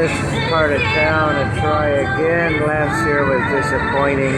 this part of town and try again. Last year was disappointing,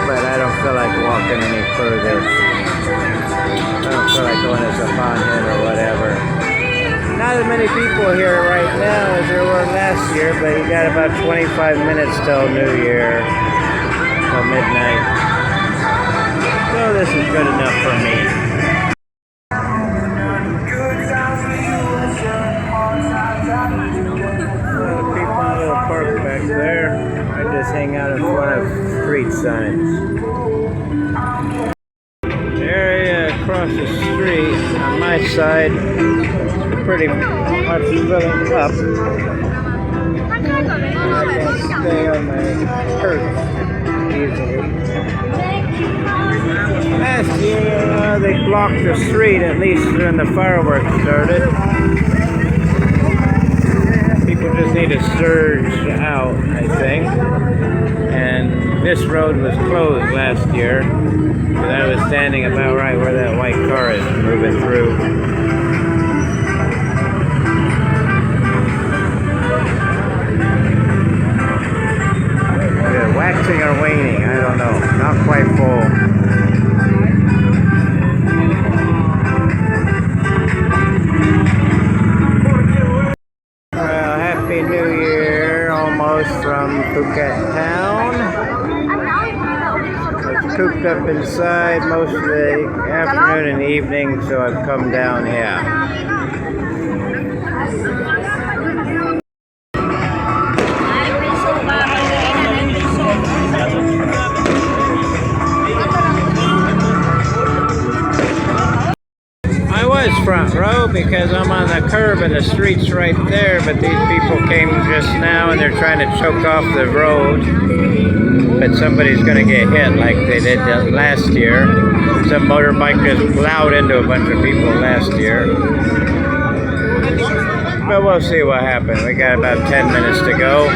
but I don't feel like walking any further. I don't feel like going to Sapanhan or whatever. Not as many people here right now as there were last year, but you got about 25 minutes till New Year, till midnight. So this is good enough for me. Back there, I just hang out in front of street signs. The area across the street on my side is pretty much filling up. I can stay on my perch easily. Last year they blocked the street, at least when the fireworks started. People just need to surge out, I think. And this road was closed last year, but I was standing about right where that white car is moving through. Is it waxing or waning? I don't know. Not quite full. New Year almost from Phuket town. I was cooped up inside most of the afternoon and evening, so I've come down here. Front row because I'm on the curb and the street's right there, but these people came just now and they're trying to choke off the road, but somebody's gonna get hit like they did last year. Some motorbike just plowed into a bunch of people last year, but we'll see what happens. We got about 10 minutes to go.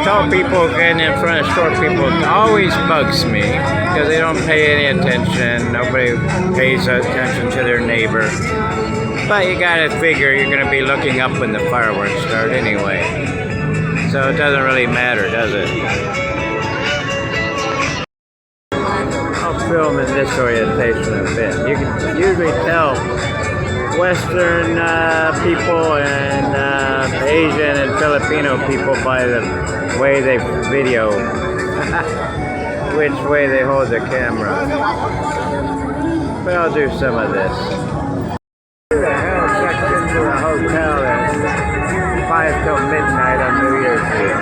Tall people getting in front of short people always bugs me because they don't pay any attention. Nobody pays attention to their neighbor. But you gotta figure you're gonna be looking up when the fireworks start anyway. So it doesn't really matter, does it? I'll film in this orientation a bit. You can usually tell Western people and Asian and Filipino people by the way they video, which way they hold the camera. But I'll do some of this. Who the hell checked into a hotel at 5 till midnight on New Year's Eve?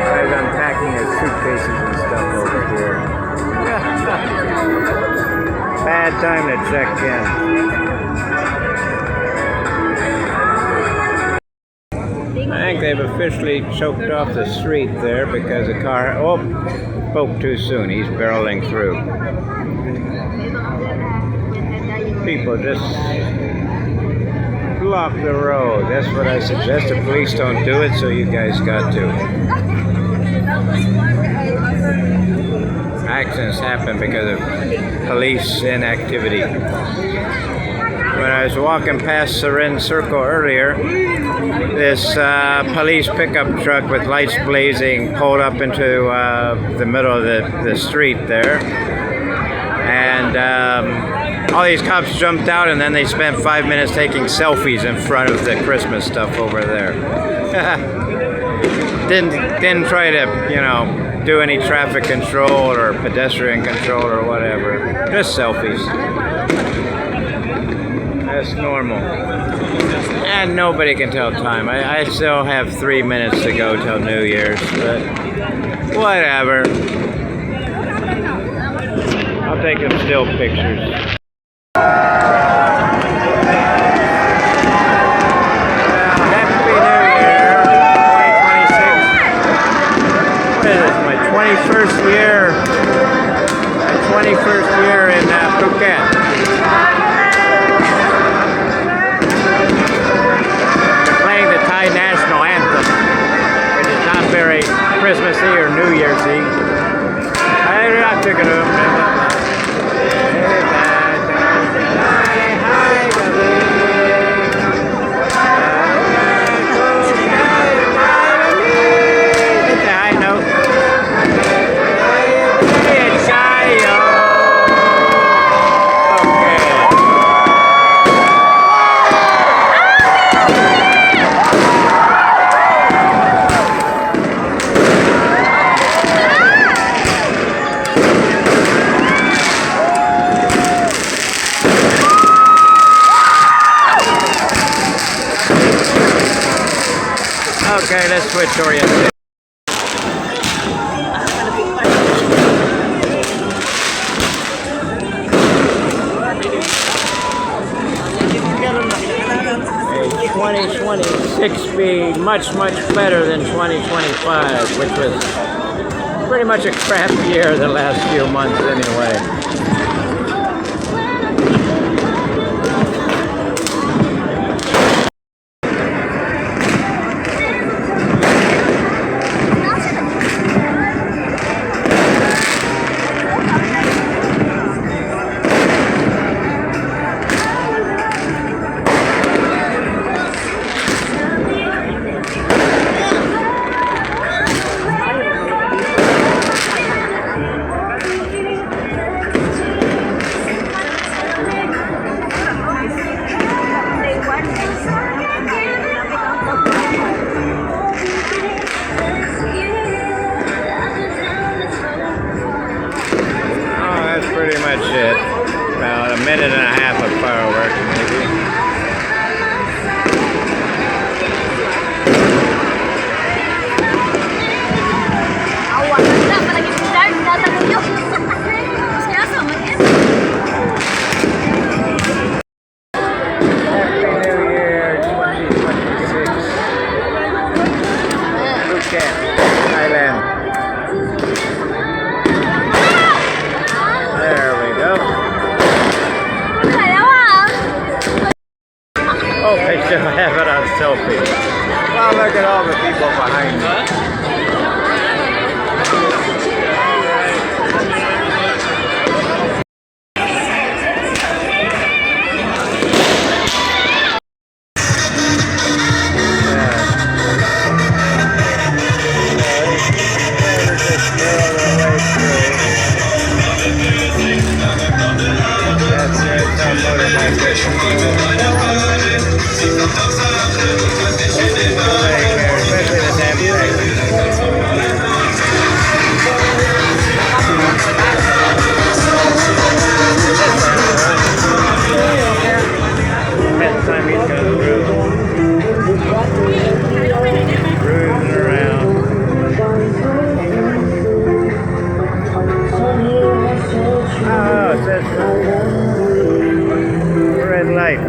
Guys unpacking his suitcases and stuff over here. Bad time to check in. I think they've officially choked off the street there because the car, spoke too soon. He's barreling through. People just block the road. That's what I suggest. The police don't do it, so you guys got to. Accidents happen because of police inactivity. When I was walking past Seren Circle earlier, this police pickup truck with lights blazing pulled up into the middle of the street there. And all these cops jumped out, and then they spent 5 minutes taking selfies in front of the Christmas stuff over there. Didn't try to, do any traffic control or pedestrian control or whatever. Just selfies. That's normal. And nobody can tell time. I still have 3 minutes to go till New Year's, but whatever. I'll take some still pictures. Happy New Year, 2026. What is this, my 21st year? My 21st year in Phuket. National anthem, which is not very Christmassy or New Year's Eve. I took it up. Hi, switch orientation. A 2026 be much better than 2025, which was pretty much a crap year the last few months anyway. Pretty much it. About a minute and a half of fireworks, maybe. Happy New Year 2026. Phuket, Thailand. Oh, they still have it on selfie. Wow, look at all the people behind me. Red light.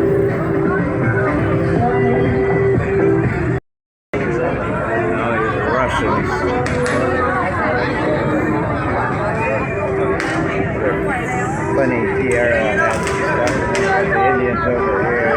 Oh, these Russians. Funny tiara and stuff. The Indians over here.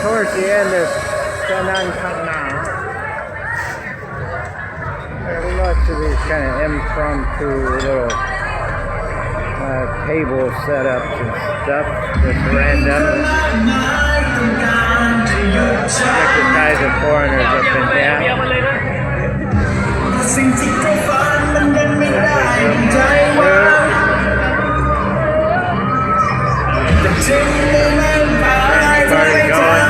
Towards the end of Penang, there are lots of these kind of impromptu little table setups and stuff, just random. Exercise of foreigners up and down. Party going.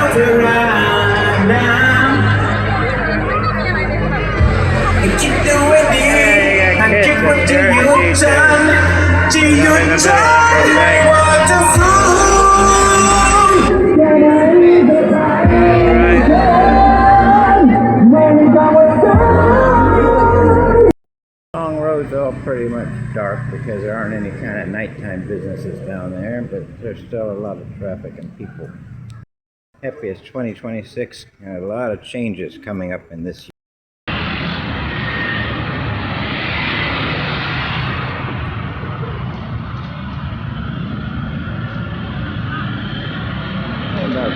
Long road's all pretty much dark because there aren't any kind of nighttime businesses down there, but there's still a lot of traffic and people. Happy it's 2026, and a lot of changes coming up in this year. About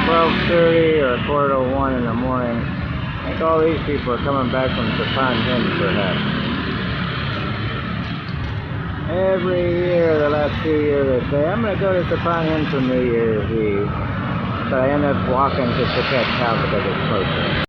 12:30 or 1:45 in the morning. I think all these people are coming back from Japan, perhaps. Every year, the last few years, they say, I'm going to go to Japan for New Year's Eve. But I end up walking to Phuket town because it's closer.